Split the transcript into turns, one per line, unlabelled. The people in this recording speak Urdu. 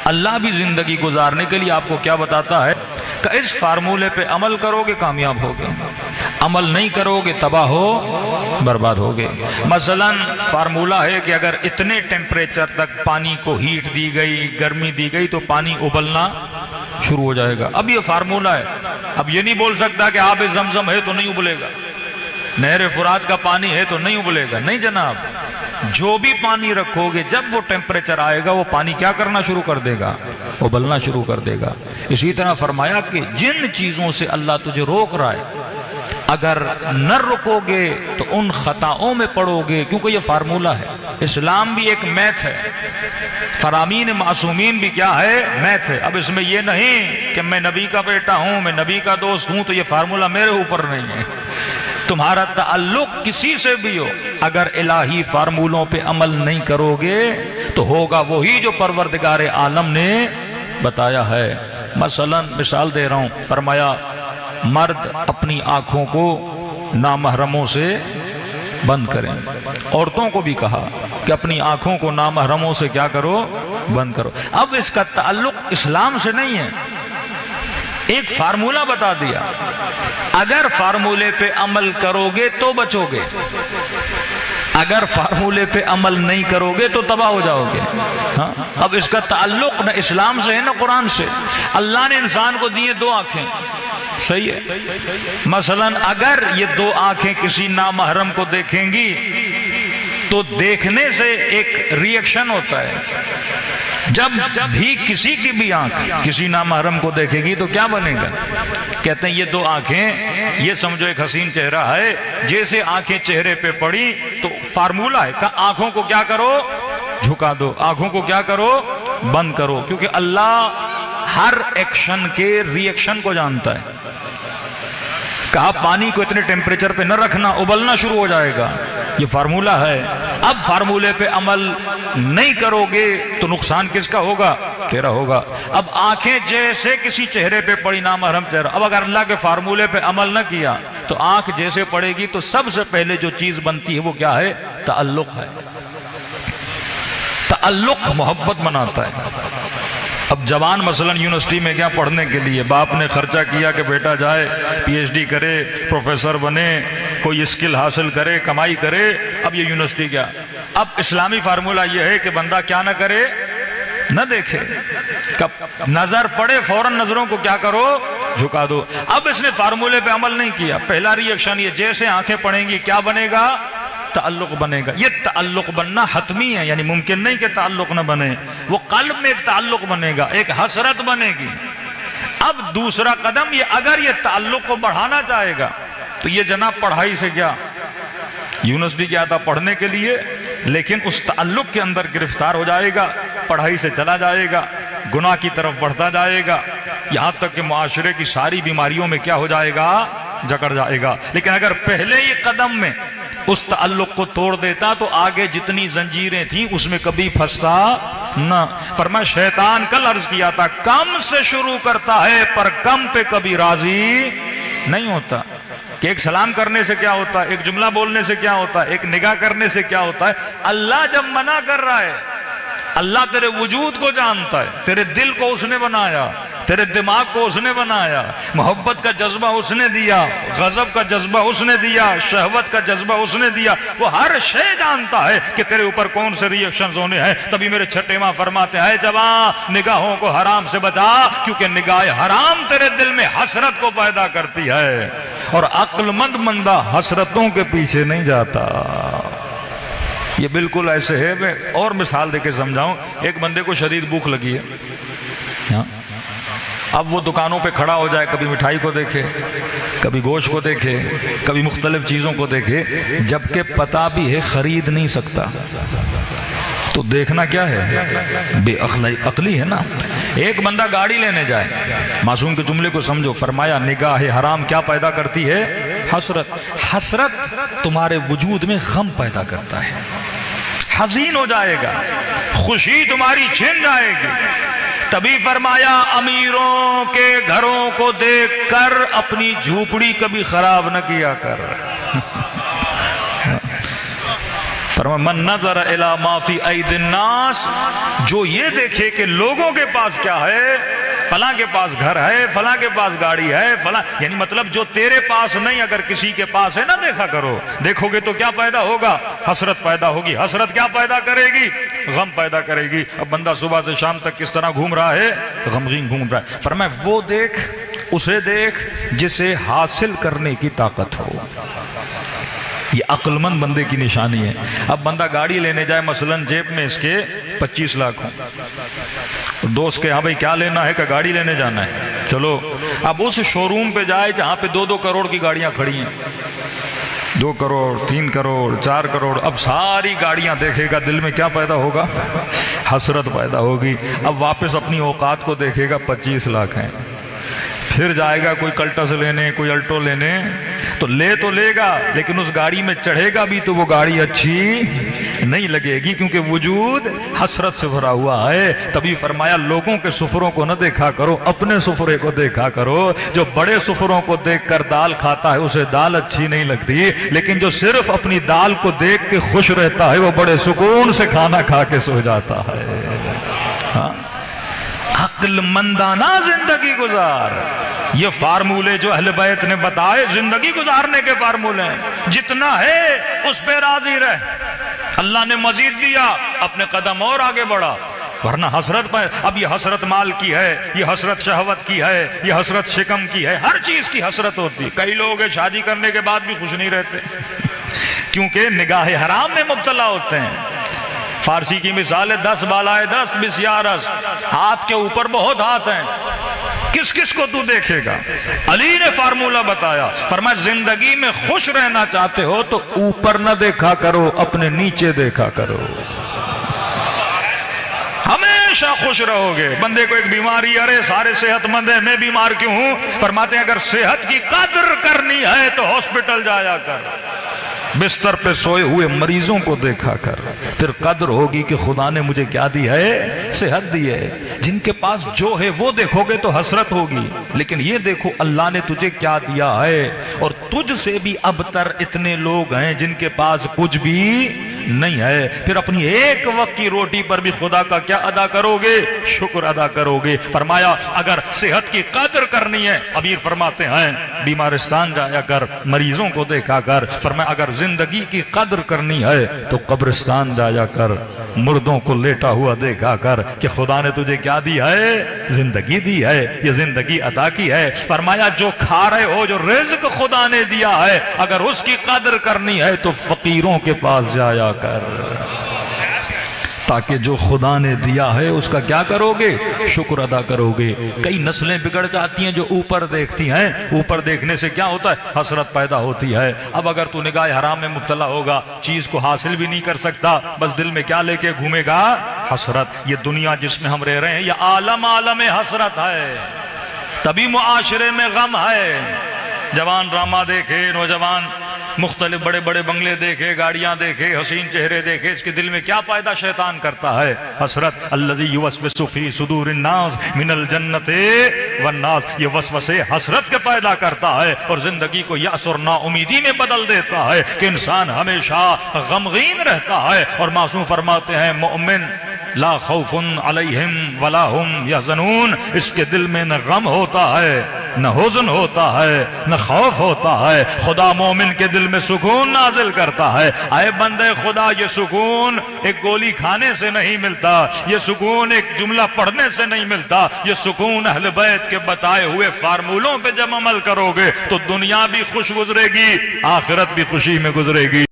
اللہ بھی زندگی گزارنے کے لیے آپ کو کیا بتاتا ہے کہ اس فارمولے پہ عمل کرو گے کامیاب ہوگے، عمل نہیں کرو گے تباہ ہو برباد ہوگے۔ مثلا فارمولہ ہے کہ اگر اتنے ٹیمپریچر تک پانی کو ہیٹ دی گئی، گرمی دی گئی تو پانی ابلنا شروع ہو جائے گا۔ اب یہ فارمولہ ہے، اب یہ نہیں بول سکتا کہ آب زمزم ہے تو نہیں ابلے گا، نہر فرات کا پانی ہے تو نہیں ابلے گا، نہیں جناب، جو بھی پانی رکھو گے جب وہ ٹیمپریچر آئے گا وہ پانی کیا کرنا شروع کر دے گا؟ ابلنا شروع کر دے گا۔ اسی طرح فرمایا کہ جن چیزوں سے اللہ تجھے روک رہا ہے اگر نہ رکو گے تو ان خطاؤں میں پڑو گے، کیونکہ یہ فارمولہ ہے۔ اسلام بھی ایک میتھ ہے، فرامین معصومین بھی کیا ہے؟ میتھ ہے۔ اب اس میں یہ نہیں کہ میں نبی کا بیٹا ہوں، میں نبی کا دوست ہوں تو یہ فارمولہ میرے اوپر نہیں ہے۔ تمہارا تعلق کسی سے بھی ہو، اگر الہی فارمولوں پہ عمل نہیں کرو گے تو ہوگا وہی جو پروردگار عالم نے بتایا ہے۔ مثلا مثال دے رہا ہوں، فرمایا مرد اپنی آنکھوں کو نامحرموں سے بند کریں، عورتوں کو بھی کہا کہ اپنی آنکھوں کو نامحرموں سے کیا کرو؟ بند کرو۔ اب اس کا تعلق اسلام سے نہیں ہے، ایک فارمولہ بتا دیا، اگر فارمولے پہ عمل کرو گے تو بچو گے، اگر فارمولے پہ عمل نہیں کرو گے تو تباہ ہو جاؤ گے۔ اب اس کا تعلق نہ اسلام سے ہے نہ قرآن سے۔ اللہ نے انسان کو دیے دو آنکھیں، صحیح ہے، مثلا اگر یہ دو آنکھیں کسی نامحرم کو دیکھیں گی تو دیکھنے سے ایک ریئیکشن ہوتا ہے، جب بھی کسی کی بھی آنکھ کسی نامحرم کو دیکھے گی تو کیا بنے گا؟ کہتے ہیں یہ دو آنکھیں، یہ سمجھو ایک حسین چہرہ ہے، جیسے آنکھیں چہرے پہ پڑی تو فارمولہ ہے کہ آنکھوں کو کیا کرو؟ جھکا دو، آنکھوں کو کیا کرو؟ بند کرو، کیونکہ اللہ ہر ایکشن کے ریئیکشن کو جانتا ہے۔ کہا پانی کو اتنے ٹیمپریچر پہ نہ رکھنا، ابلنا شروع ہو جائے گا، یہ فارمولہ ہے۔ اب فارمولے پہ عمل نہیں کرو گے تو نقصان کس کا ہوگا؟ تیرا ہوگا۔ اب آنکھیں جیسے کسی چہرے پہ پڑی نامحرم چہرہ، اب اگر اللہ کے فارمولے پہ عمل نہ کیا تو آنکھ جیسے پڑے گی تو سب سے پہلے جو چیز بنتی ہے وہ کیا ہے؟ تعلق ہے۔ تعلق محبت بناتا ہے۔ اب جوان مثلا یونیورسٹی میں گیا پڑھنے کے لیے، باپ نے خرچہ کیا کہ بیٹا جائے پی ایچ ڈی کرے، پروفیسر بنے، کوئی اسکل حاصل کرے، کمائی کرے، اب یہ یونیورسٹی گیا۔ اب اسلامی فارمولہ یہ ہے کہ بندہ کیا نہ کرے؟ نہ دیکھے، نظر پڑے فوراً نظروں کو کیا کرو؟ جھکا دو۔ اب اس نے فارمولے پہ عمل نہیں کیا، پہلا ریئیکشن یہ، جیسے آنکھیں پڑیں گی کیا بنے گا؟ تعلق بنے گا۔ یہ تعلق بننا حتمی ہے، یعنی ممکن نہیں کہ تعلق نہ بنے، وہ قلب میں ایک تعلق بنے گا، ایک حسرت بنے گی۔ اب دوسرا قدم یہ، اگر یہ تعلق کو بڑھانا چاہے گا تو یہ جناب پڑھائی سے کیا، یونیورسٹی کیا تھا پڑھنے کے لیے، لیکن اس تعلق کے اندر گرفتار ہو جائے گا، پڑھائی سے چلا جائے گا، گناہ کی طرف بڑھتا جائے گا، یہاں تک کہ معاشرے کی ساری بیماریوں میں کیا ہو جائے گا؟ جکڑ جائے گا۔ لیکن اگر پہلے ہی قدم میں اس تعلق کو توڑ دیتا تو آگے جتنی زنجیریں تھیں اس میں کبھی پھنستا نہ۔ فرمایا شیطان کل عرض کیا تھا کم سے شروع کرتا ہے پر کم پہ کبھی راضی نہیں ہوتا، کہ ایک سلام کرنے سے کیا ہوتا ہے، ایک جملہ بولنے سے کیا ہوتا ہے، ایک نگاہ کرنے سے کیا ہوتا ہے۔ اللہ جب منع کر رہا ہے، اللہ تیرے وجود کو جانتا ہے، تیرے دل کو اس نے بنایا، تیرے دماغ کو اس نے بنایا، محبت کا جذبہ اس نے دیا، غضب کا جذبہ اس نے دیا، شہوت کا جذبہ اس نے دیا، وہ ہر شے جانتا ہے کہ تیرے اوپر کون سے ریئیکشنز ہونے ہیں۔ تبھی میرے چھٹے ماں فرماتے ہیں جوان نگاہوں کو حرام سے بچا، کیونکہ نگاہ حرام تیرے دل میں حسرت کو پیدا کرتی ہے، اور عقل مند بندہ حسرتوں کے پیچھے نہیں جاتا۔ یہ بالکل ایسے ہے، میں اور مثال دے کے سمجھاؤں۔ ایک بندے کو شدید بھوک لگی ہے، اب وہ دکانوں پہ کھڑا ہو جائے، کبھی مٹھائی کو دیکھے، کبھی گوشت کو دیکھے، کبھی مختلف چیزوں کو دیکھے، جبکہ پتہ بھی ہے خرید نہیں سکتا، تو دیکھنا کیا ہے؟ بے عقلی ہے نا۔ ایک بندہ گاڑی لینے جائے، معصوم کے جملے کو سمجھو، فرمایا نگاہ حرام کیا پیدا کرتی ہے؟ حسرت۔ حسرت تمہارے وجود میں غم پیدا کرتا ہے، حزین ہو جائے گا، خوشی تمہاری چھن جائے گی۔ تبھی فرمایا امیروں کے گھروں کو دیکھ کر اپنی جھوپڑی کبھی خراب نہ کیا کر۔ فرمایا من نظر الی ما فی ایدی الناس، جو یہ دیکھے کہ لوگوں کے پاس کیا ہے، فلاں کے پاس گھر ہے، فلاں کے پاس گاڑی ہے، فلاں، یعنی مطلب جو تیرے پاس نہیں اگر کسی کے پاس ہے نہ دیکھا کرو، دیکھو گے تو کیا پیدا ہوگا؟ حسرت پیدا ہوگی۔ حسرت کیا پیدا کرے گی؟ غم پیدا کرے گی۔ اب بندہ صبح سے شام تک کس طرح گھوم رہا ہے؟ غمگین گھوم رہا ہے۔ فرمایا وہ دیکھ، اسے دیکھ جسے حاصل کرنے کی طاقت ہو۔ یہ عقل مند بندے کی نشانی ہے۔ اب بندہ گاڑی لینے جائے، مثلا جیب میں اس کے 25 لاکھ ہوں، دوست کے ہاں بھائی کیا لینا ہے کہ گاڑی لینے جانا ہے، چلو اب اس شوروم پہ جائے جہاں پہ 2-2 کروڑ کی گاڑیاں کھڑی ہیں، 2 کروڑ 3 کروڑ 4 کروڑ، اب ساری گاڑیاں دیکھے گا، دل میں کیا پیدا ہوگا؟ حسرت پیدا ہوگی۔ اب واپس اپنی اوقات کو دیکھے گا، 25 لاکھ ہیں، پھر جائے گا کوئی کلٹس لینے، کوئی الٹو لینے، تو لے گا، لیکن اس گاڑی میں چڑھے گا بھی تو وہ گاڑی اچھی نہیں لگے گی، کیونکہ وجود حسرت سے بھرا ہوا ہے۔ تبھی فرمایا لوگوں کے سفروں کو نہ دیکھا کرو، اپنے سفرے کو دیکھا کرو۔ جو بڑے سفروں کو دیکھ کر دال کھاتا ہے اسے دال اچھی نہیں لگتی، لیکن جو صرف اپنی دال کو دیکھ کے خوش رہتا ہے وہ بڑے سکون سے کھانا کھا کے سو جاتا ہے۔ ہاں، عقل مندانہ زندگی گزار، یہ فارمولے جو اہل بیت نے بتائے زندگی گزارنے کے فارمولے ہیں۔ جتنا ہے اس پہ راضی رہ، اللہ نے مزید دیا، اپنے قدم اور آگے بڑھا، ورنہ حسرت پہ، اب یہ حسرت مال کی ہے، یہ حسرت شہوت کی ہے، یہ حسرت شکم کی ہے، ہر چیز کی حسرت ہوتی ہے۔ کئی لوگ شادی کرنے کے بعد بھی خوش نہیں رہتے کیونکہ نگاہ حرام میں مبتلا ہوتے ہیں۔ فارسی کی مثال ہے 10 بالائے 10 بسیارس، ہاتھ کے اوپر بہت ہاتھ ہیں، کس کس کو تو دیکھے گا؟ علی نے فارمولہ بتایا، فرمایا زندگی میں خوش رہنا چاہتے ہو تو اوپر نہ دیکھا کرو، اپنے نیچے دیکھا کرو، ہمیشہ خوش رہو گے۔ بندے کو ایک بیماری، ارے سارے صحت مند ہیں، میں بیمار کیوں ہوں؟ فرماتے ہیں اگر صحت کی قدر کرنی ہے تو ہاسپٹل جایا کر، بستر پہ سوئے ہوئے مریضوں کو دیکھا کر، پھر قدر ہوگی کہ خدا نے مجھے کیا دی ہے؟ صحت دی ہے۔ جن کے پاس جو ہے وہ دیکھو گے تو حسرت ہوگی، لیکن یہ دیکھو اللہ نے تجھے کیا دیا ہے۔ اور تجھ سے بھی ابتر اتنے لوگ ہیں جن کے پاس کچھ بھی نہیں ہے، پھر اپنی ایک وقت کی روٹی پر بھی خدا کا کیا ادا کرو گے؟ شکر ادا کرو گے۔ فرمایا اگر صحت کی قدر کرنی ہے، امیر فرماتے ہیں بیمارستان جایا کر، مریضوں کو دیکھا کر۔ فرمایا اگر زندگی کی قدر کرنی ہے تو قبرستان جایا کر، مردوں کو لیٹا ہوا دیکھا کر کہ خدا نے تجھے کیا دی ہے؟ زندگی دی ہے، یہ زندگی عطا کی ہے۔ فرمایا جو کھا رہے ہو، جو رزق خدا نے دیا ہے، اگر اس کی قدر کرنی ہے تو فقیروں کے پاس جایا کر، تاکہ جو خدا نے دیا ہے اس کا کیا کرو گے؟ شکر ادا کرو گے۔ کئی نسلیں بگڑ جاتی ہیں جو اوپر دیکھتی ہیں، اوپر دیکھنے سے کیا ہوتا ہے؟ حسرت پیدا ہوتی ہے۔ اب اگر تو نگاہ حرام میں مبتلا ہوگا، چیز کو حاصل بھی نہیں کر سکتا، بس دل میں کیا لے کے گھومے گا؟ حسرت۔ یہ دنیا جس میں ہم رہ رہے ہیں یہ عالم حسرت ہے، تبھی معاشرے میں غم ہے۔ جوان ڈرامہ دیکھے، نوجوان مختلف بڑے بڑے بنگلے دیکھے، گاڑیاں دیکھے، حسین چہرے دیکھے، اس کے دل میں کیا پیدا شیطان کرتا ہے؟ حسرت۔ الذی یوسوس فی صدور الناس من الجنۃ والناس، یہ وسوسے حسرت کے پیدا کرتا ہے اور زندگی کو یأس اور نا امیدی میں بدل دیتا ہے کہ انسان ہمیشہ غمگین رہتا ہے۔ اور معصوم فرماتے ہیں مومن لا خوف علیہم ولا هم یحزنون، اس کے دل میں نہ غم ہوتا ہے، نہ حزن ہوتا ہے، نہ خوف ہوتا ہے۔ خدا مومن کے دل میں سکون نازل کرتا ہے۔ اے بندے خدا، یہ سکون ایک گولی کھانے سے نہیں ملتا، یہ سکون ایک جملہ پڑھنے سے نہیں ملتا، یہ سکون اہل بیت کے بتائے ہوئے فارمولوں پہ جب عمل کرو گے تو دنیا بھی خوش گزرے گی، آخرت بھی خوشی میں گزرے گی۔